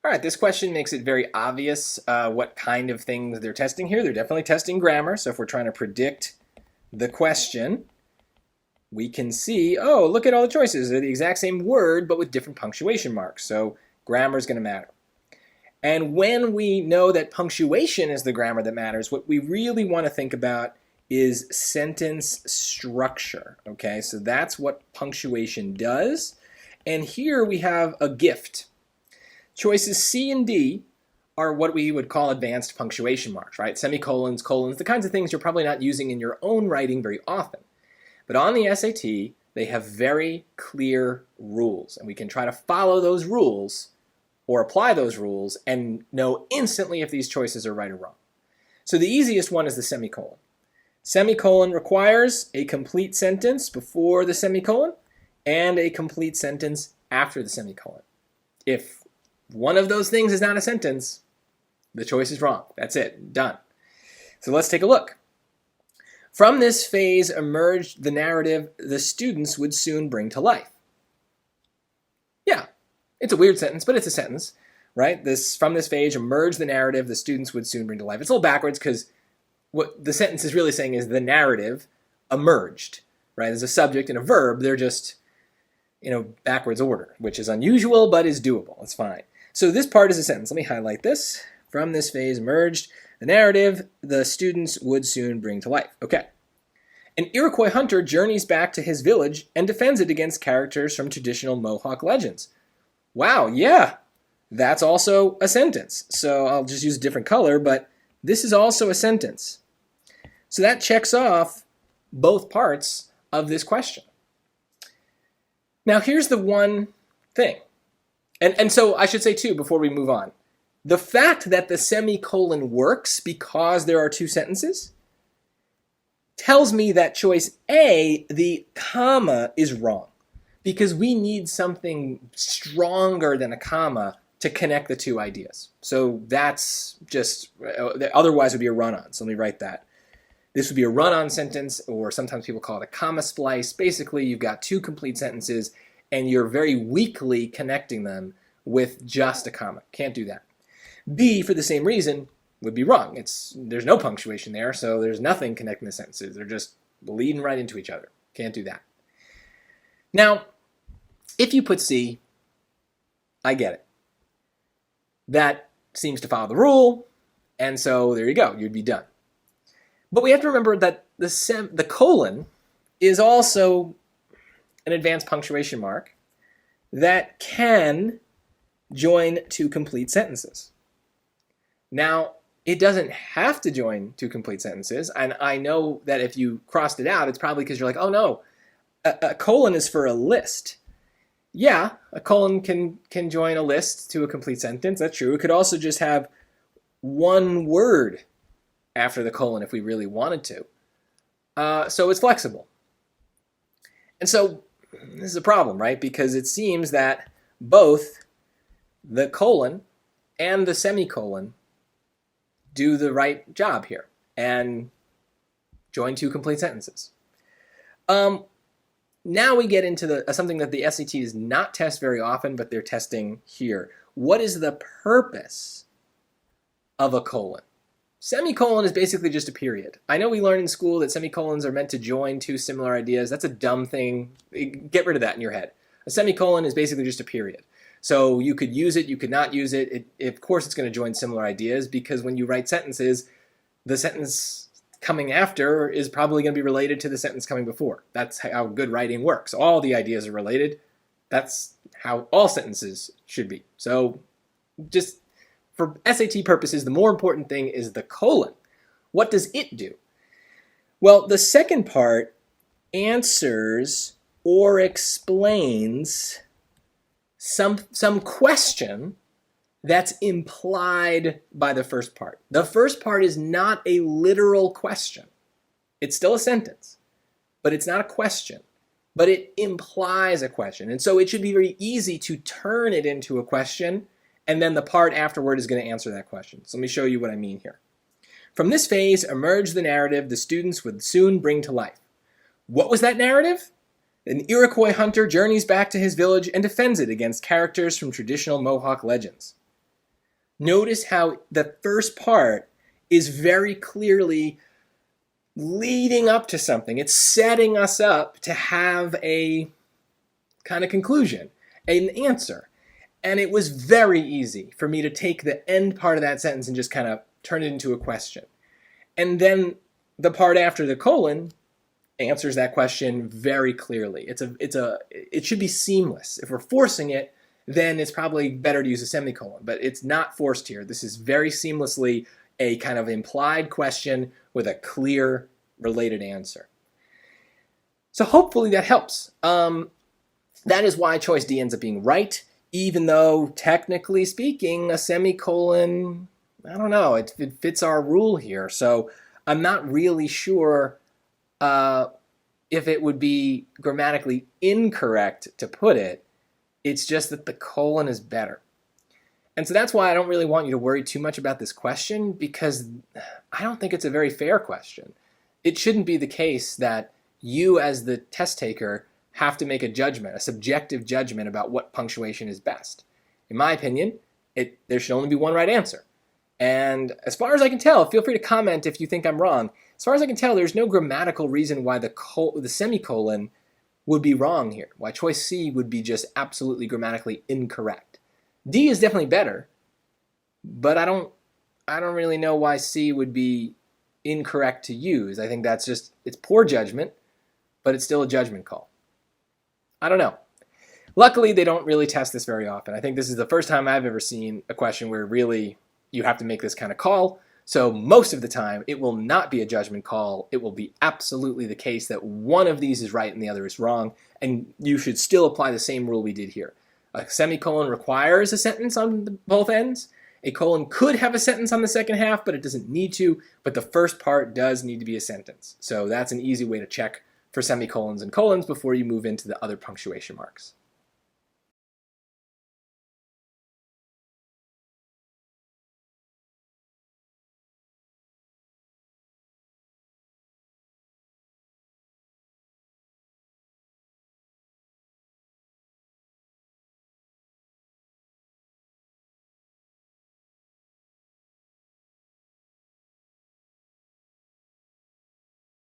All right, this question makes it very obvious what kind of things they're testing here. They're definitely testing grammar. So if we're trying to predict the question, we can see, oh, look at all the choices. They're the exact same word, but with different punctuation marks. So grammar is going to matter. And when we know that punctuation is the grammar that matters, what we really want to think about is sentence structure. Okay, so that's what punctuation does. And here we have a gift. Choices C and D are what we would call advanced punctuation marks, right? Semicolons, colons, the kinds of things you're probably not using in your own writing very often. But on the SAT, they have very clear rules, and we can try to follow those rules or apply those rules and know instantly if these choices are right or wrong. So the easiest one is the semicolon. Semicolon requires a complete sentence before the semicolon and a complete sentence after the semicolon. If one of those things is not a sentence, the choice is wrong. That's it, done. So let's take a look. From this phase emerged the narrative the students would soon bring to life. Yeah, it's a weird sentence, but it's a sentence, right? From this phase emerged the narrative the students would soon bring to life. It's a little backwards because what the sentence is really saying is the narrative emerged, right? There's a subject and a verb. They're just, backwards order, which is unusual, but is doable. It's fine. So this part is a sentence. Let me highlight this. From this phase emerged the narrative the students would soon bring to life. Okay. An Iroquois hunter journeys back to his village and defends it against characters from traditional Mohawk legends. Wow, yeah, that's also a sentence. So I'll just use a different color, but this is also a sentence. So that checks off both parts of this question. Now here's the one thing. And so I should say too, before we move on, the fact that the semicolon works because there are two sentences tells me that choice A, the comma, is wrong. Because we need something stronger than a comma to connect the two ideas. So that's just, otherwise it would be a run-on. So let me write that. This would be a run-on sentence, or sometimes people call it a comma splice. Basically, you've got two complete sentences, and you're very weakly connecting them with just a comma. Can't do that. B, for the same reason, would be wrong. There's no punctuation there, so there's nothing connecting the sentences. They're just leading right into each other. Can't do that. Now, if you put C, I get it. That seems to follow the rule, and so there you go. You'd be done. But we have to remember that the colon is also an advanced punctuation mark that can join two complete sentences. Now, it doesn't have to join two complete sentences, and I know that if you crossed it out, it's probably because you're like, oh no, a colon is for a list. Yeah, a colon can join a list to a complete sentence. That's true. It could also just have one word after the colon if we really wanted to. So it's flexible. And so this is a problem, right? Because it seems that both the colon and the semicolon do the right job here and join two complete sentences. Now we get into something that the SAT does not test very often, but they're testing here. What is the purpose of a colon? Semicolon is basically just a period. I know we learned in school that semicolons are meant to join two similar ideas. That's a dumb thing. Get rid of that in your head. A semicolon is basically just a period. So you could use it, you could not use it. Of course it's going to join similar ideas because when you write sentences, the sentence coming after is probably going to be related to the sentence coming before. That's how good writing works. All the ideas are related. That's how all sentences should be. So just for SAT purposes, the more important thing is the colon. What does it do? Well, the second part answers or explains some question that's implied by the first part. The first part is not a literal question. It's still a sentence, but it's not a question. But it implies a question. And so it should be very easy to turn it into a question, and then the part afterward is going to answer that question. So let me show you what I mean here. From this phase emerged the narrative the students would soon bring to life. What was that narrative? An Iroquois hunter journeys back to his village and defends it against characters from traditional Mohawk legends. Notice how the first part is very clearly leading up to something. It's setting us up to have a kind of conclusion, an answer. And it was very easy for me to take the end part of that sentence and just kind of turn it into a question. And then the part after the colon answers that question very clearly. It should be seamless. If we're forcing it, then it's probably better to use a semicolon, but it's not forced here. This is very seamlessly a kind of implied question with a clear related answer. So hopefully that helps. That is why choice D ends up being right, even though technically speaking, a semicolon, I don't know, it fits our rule here. So I'm not really sure if it would be grammatically incorrect to put it. It's just that the colon is better. And so that's why I don't really want you to worry too much about this question, because I don't think it's a very fair question. It shouldn't be the case that you as the test taker have to make a judgment, a subjective judgment about what punctuation is best. In my opinion, there should only be one right answer. And as far as I can tell, feel free to comment if you think I'm wrong. As far as I can tell, there's no grammatical reason why the semicolon would be wrong here, why choice C would be just absolutely grammatically incorrect. D is definitely better, but I don't really know why C would be incorrect to use. I think that's just, it's poor judgment, but it's still a judgment call. I don't know. Luckily, they don't really test this very often. I think this is the first time I've ever seen a question where really you have to make this kind of call. So most of the time, it will not be a judgment call. It will be absolutely the case that one of these is right and the other is wrong, and you should still apply the same rule we did here. A semicolon requires a sentence on both ends. A colon could have a sentence on the second half, but it doesn't need to. But the first part does need to be a sentence. So that's an easy way to check for semicolons and colons before you move into the other punctuation marks.